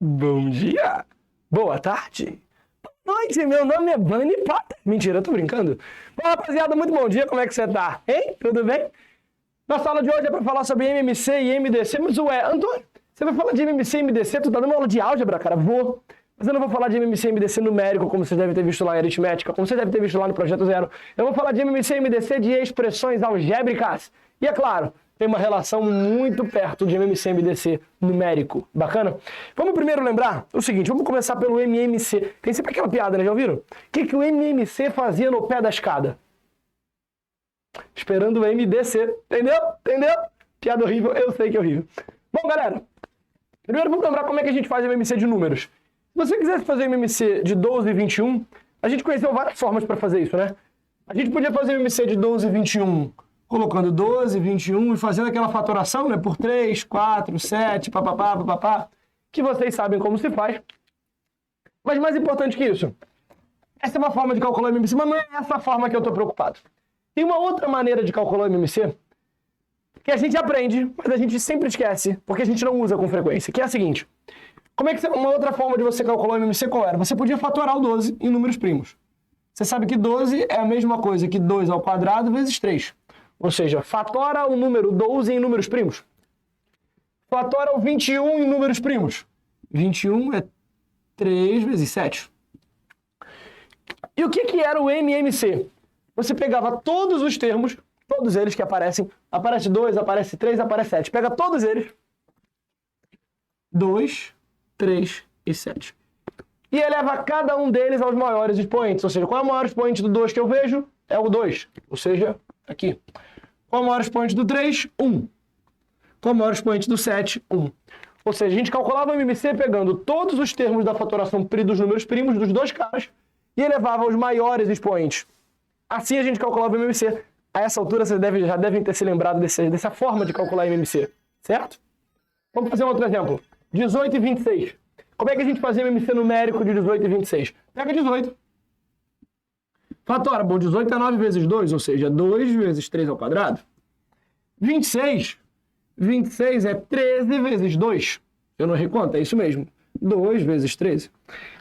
Bom dia, boa tarde, boa noite, meu nome é Bunny Potter. Mentira, eu tô brincando. Bom, rapaziada, muito bom dia, como é que você tá? Hein? Tudo bem? Nossa aula de hoje é pra falar sobre MMC e MDC, mas Antônio, você vai falar de MMC e MDC? Tu tá dando aula de álgebra, cara? Vou. Mas eu não vou falar de MMC e MDC numérico, como vocês devem ter visto lá em aritmética, como vocês devem ter visto lá no Projeto Zero. Eu vou falar de MMC e MDC de expressões algébricas. E é claro, tem uma relação muito perto de MMC e MDC numérico. Bacana? Vamos primeiro lembrar o seguinte, vamos começar pelo MMC. Tem sempre aquela piada, né? Já ouviram? O que o MMC fazia no pé da escada? Esperando o MDC. Entendeu? Entendeu? Piada horrível, eu sei que é horrível. Bom, galera, primeiro vamos lembrar como é que a gente faz MMC de números. Se você quisesse fazer MMC de 12 e 21, a gente conheceu várias formas para fazer isso, né? A gente podia fazer MMC de 12 e 21 colocando 12, 21 e fazendo aquela fatoração, né? Por 3, 4, 7, papapá, papapá, que vocês sabem como se faz. Mas mais importante que isso, essa é uma forma de calcular o MMC, mas não é essa forma que eu estou preocupado. Tem uma outra maneira de calcular o MMC que a gente aprende, mas a gente sempre esquece, porque a gente não usa com frequência, que é a seguinte. Como é que uma outra forma de você calcular o MMC qual era? Você podia fatorar o 12 em números primos. Você sabe que 12 é a mesma coisa que 2 ao quadrado vezes 3. Ou seja, fatora o número 12 em números primos. Fatora o 21 em números primos. 21 é 3 vezes 7. E o que era o MMC? Você pegava todos os termos, todos eles que aparecem, aparece 2, aparece 3, aparece 7. Pega todos eles, 2, 3 e 7. E eleva cada um deles aos maiores expoentes. Ou seja, qual é o maior expoente do 2 que eu vejo? É o 2. Ou seja, aqui. Qual é o maior expoente do 3? 1. Qual é o maior expoente do 7? 1. Ou seja, a gente calculava o MMC pegando todos os termos da fatoração dos números primos dos dois caras e elevava aos maiores expoentes. Assim a gente calculava o MMC. A essa altura vocês já devem ter se lembrado dessa forma de calcular MMC, certo? Vamos fazer um outro exemplo. 18 e 26. Como é que a gente fazia MMC numérico de 18 e 26? Pega 18. Fatora. Bom, 18 é 9 vezes 2, ou seja, 2 vezes 3 ao quadrado. 26. 26 é 13 vezes 2. Eu não errei conta, é isso mesmo. 2 vezes 13.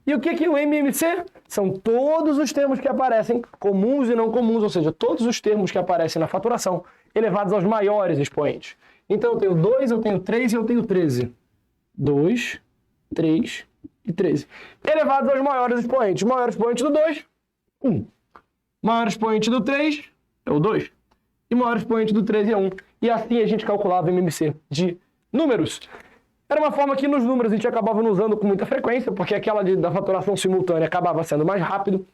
E o que é o MMC? São todos os termos que aparecem, comuns e não comuns, ou seja, todos os termos que aparecem na faturação, elevados aos maiores expoentes. Então eu tenho 2, eu tenho 3 e eu tenho 13. 2, 3 e 13. Elevados aos maiores expoentes. O maior expoente do 2, 1. O maior expoente do 3 é o 2. E o maior expoente do 13 é 1. E assim a gente calculava o MMC de números. Era uma forma que nos números a gente acabava não usando com muita frequência, porque aquela da fatoração simultânea acabava sendo mais rápido.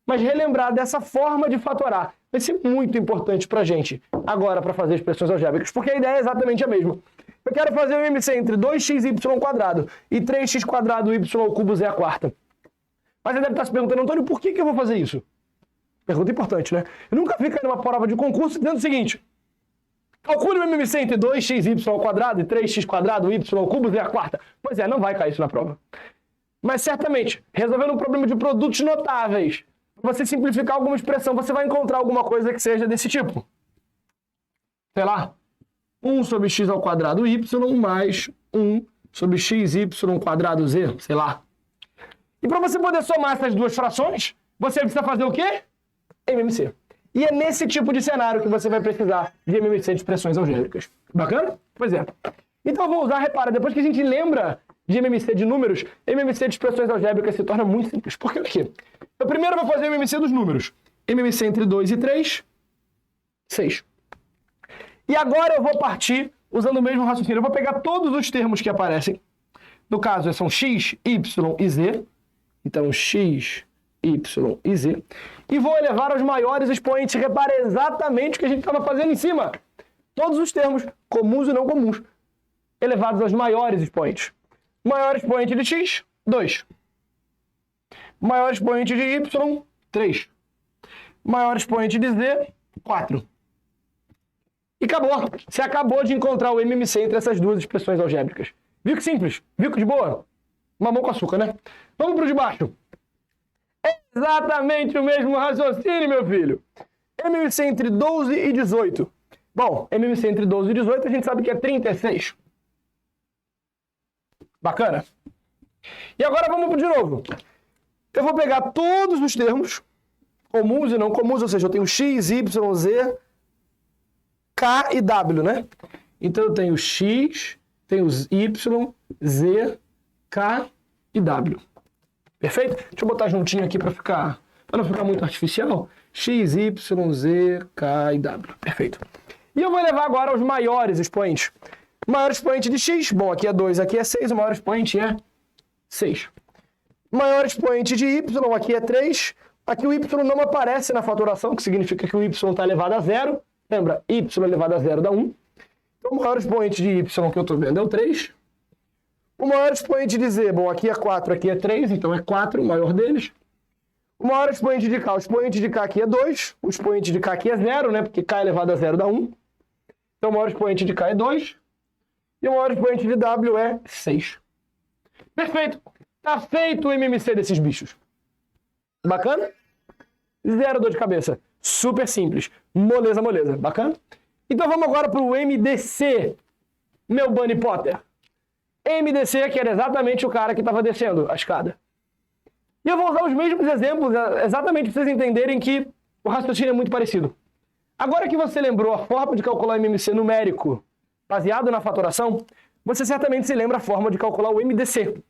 Mas relembrar dessa forma de fatorar vai ser muito importante para a gente agora para fazer expressões algébricas, porque a ideia é exatamente a mesma. Eu quero fazer o MMC entre 2xy² e 3x² y ao cubo z à quarta. Mas você deve estar se perguntando, Antônio, por que eu vou fazer isso? Pergunta importante, né? Eu nunca fico numa prova de concurso dizendo o seguinte: calcule o MMC entre 2xy² e 3x² y ao cubo z à quarta. Pois é, não vai cair isso na prova. Mas certamente, resolvendo um problema de produtos notáveis, para você simplificar alguma expressão, você vai encontrar alguma coisa que seja desse tipo. Sei lá, 1 sobre x² y mais 1 sobre xy² z, sei lá. E para você poder somar essas duas frações, você precisa fazer o quê? MMC. E é nesse tipo de cenário que você vai precisar de MMC de expressões algébricas. Bacana? Pois é. Então eu vou usar, repara, depois que a gente lembra de MMC de números, MMC de expressões algébricas se torna muito simples. Por quê? Eu primeiro vou fazer o MMC dos números. MMC entre 2 e 3, 6. E agora eu vou partir usando o mesmo raciocínio. Eu vou pegar todos os termos que aparecem. No caso, são x, y e z. Então, x, y e z. E vou elevar aos maiores expoentes. Repara exatamente o que a gente estava fazendo em cima. Todos os termos, comuns e não comuns, elevados aos maiores expoentes. Maior expoente de x, 2. Maior expoente de y, 3. Maior expoente de z, 4. E acabou. Você acabou de encontrar o MMC entre essas duas expressões algébricas. Viu que simples? Viu que de boa? Mamão com açúcar, né? Vamos para o de baixo. É exatamente o mesmo raciocínio, meu filho. MMC entre 12 e 18. Bom, MMC entre 12 e 18 a gente sabe que é 36. Bacana? E agora vamos de novo. Eu vou pegar todos os termos, comuns e não comuns, ou seja, eu tenho x, y, z, k e w, né? Então eu tenho x, tenho y, z, k e w. Perfeito? Deixa eu botar juntinho aqui para não ficar muito artificial. X, y, z, k e w. Perfeito. E eu vou levar agora aos maiores expoentes. O maior expoente de x, bom, aqui é 2, aqui é 6, o maior expoente é 6. O maior expoente de y, aqui é 3. Aqui o y não aparece na fatoração, que significa que o y está elevado a 0. Lembra, y elevado a 0 dá 1. Então o maior expoente de y que eu estou vendo é o 3. O maior expoente de z, bom, aqui é 4, aqui é 3, então é 4, o maior deles. O maior expoente de k, o expoente de k aqui é 2. O expoente de k aqui é 0, né, porque k elevado a 0 dá 1. Então o maior expoente de k é 2. E o maior expoente de w é 6. Perfeito. Tá feito o MMC desses bichos. Bacana? Zero dor de cabeça. Super simples. Moleza, moleza. Bacana? Então vamos agora para o MDC, meu Bunny Potter. MDC, que era exatamente o cara que estava descendo a escada. E eu vou usar os mesmos exemplos, exatamente para vocês entenderem que o raciocínio é muito parecido. Agora que você lembrou a forma de calcular o MMC numérico baseado na fatoração, você certamente se lembra a forma de calcular o MDC.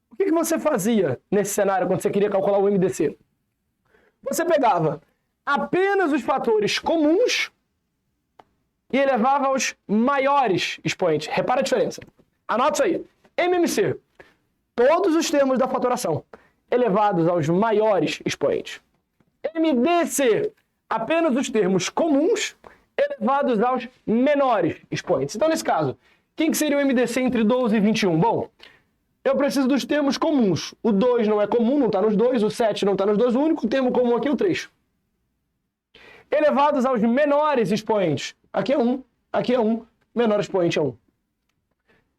O que você fazia nesse cenário quando você queria calcular o MDC? Você pegava apenas os fatores comuns e elevava aos maiores expoentes. Repara a diferença. Anota isso aí. MMC. Todos os termos da fatoração elevados aos maiores expoentes. MDC. Apenas os termos comuns elevados aos menores expoentes. Então, nesse caso, quem que seria o MDC entre 12 e 21? Bom, eu preciso dos termos comuns. O 2 não é comum, não está nos dois. O 7 não está nos dois. O único termo comum aqui é o 3. Elevados aos menores expoentes. Aqui é 1, aqui é 1. Menor expoente é 1.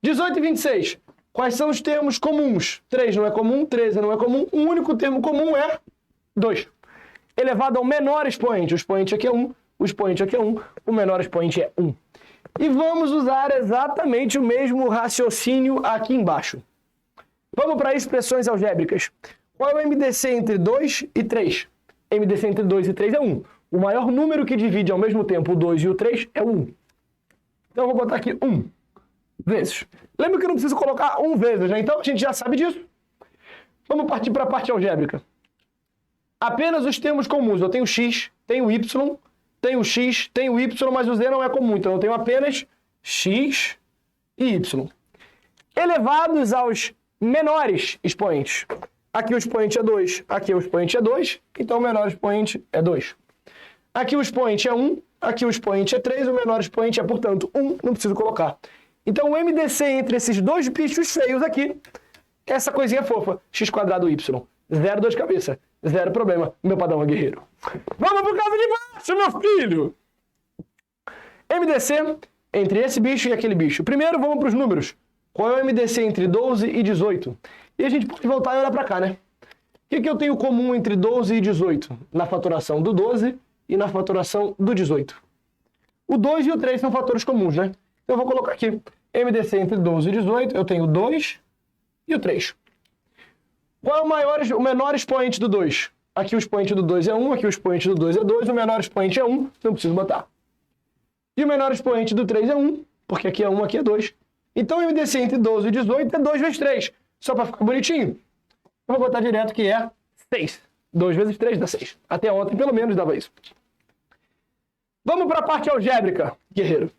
18 e 26. Quais são os termos comuns? 3 não é comum, 13 não é comum. O único termo comum é 2. Elevado ao menor expoente. O expoente aqui é 1, o expoente aqui é 1, o menor expoente é 1. E vamos usar exatamente o mesmo raciocínio aqui embaixo. Vamos para expressões algébricas. Qual é o MDC entre 2 e 3? MDC entre 2 e 3 é 1. O maior número que divide ao mesmo tempo o 2 e o 3 é o 1. Então eu vou botar aqui 1 vezes. Lembra que eu não preciso colocar 1 vezes, né? Então a gente já sabe disso. Vamos partir para a parte algébrica. Apenas os termos comuns. Eu tenho x, tenho y, tenho x, tenho y, mas o z não é comum. Então eu tenho apenas x e y. Elevados aos menores expoentes. Aqui o expoente é 2, aqui o expoente é 2, então o menor expoente é 2. Aqui o expoente é 1, aqui o expoente é 3, o menor expoente é, portanto, 1, não preciso colocar. Então o MDC entre esses dois bichos feios aqui, essa coisinha fofa, x² y. Zero dor de cabeça, zero problema, meu padrão é guerreiro. Vamos pro caso de baixo, meu filho! MDC entre esse bicho e aquele bicho. Primeiro vamos para os números. Qual é o MDC entre 12 e 18? E a gente pode voltar e olhar para cá, né? O que eu tenho comum entre 12 e 18? Na fatoração do 12 e na fatoração do 18. O 2 e o 3 são fatores comuns, né? Então eu vou colocar aqui. MDC entre 12 e 18, eu tenho o 2 e o 3. Qual é o menor expoente do 2? Aqui o expoente do 2 é 1, aqui o expoente do 2 é 2, o menor expoente é 1, não preciso botar. E o menor expoente do 3 é 1, porque aqui é 1, aqui é 2. Então o MDC entre 12 e 18 é 2 vezes 3. Só para ficar bonitinho, eu vou botar direto que é 6. 2 vezes 3 dá 6. Até ontem, pelo menos, dava isso. Vamos para a parte algébrica, guerreiro.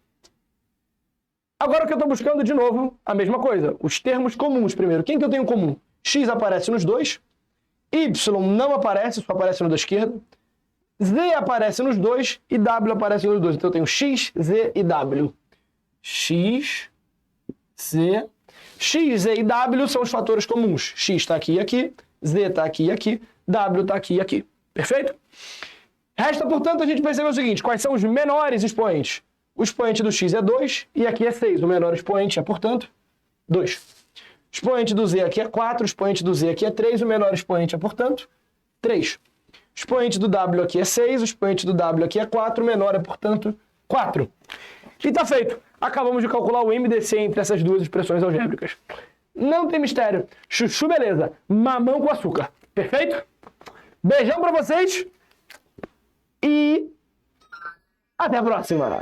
Agora o que eu estou buscando, de novo, a mesma coisa. Os termos comuns primeiro. Quem que eu tenho comum? X aparece nos dois. Y não aparece, só aparece no da esquerda. Z aparece nos dois e W aparece nos dois. Então eu tenho X, Z e W. X, Z... X, Z e W são os fatores comuns. X está aqui e aqui, Z está aqui e aqui, W está aqui e aqui. Perfeito? Resta, portanto, a gente perceber o seguinte. Quais são os menores expoentes? O expoente do X é 2 e aqui é 6. O menor expoente é, portanto, 2. O expoente do Z aqui é 4. O expoente do Z aqui é 3. O menor expoente é, portanto, 3. O expoente do W aqui é 6. O expoente do W aqui é 4. O menor é, portanto, 4. E está feito. Acabamos de calcular o MDC entre essas duas expressões algébricas. Não tem mistério. Chuchu, beleza. Mamão com açúcar. Perfeito? Beijão pra vocês. E até a próxima.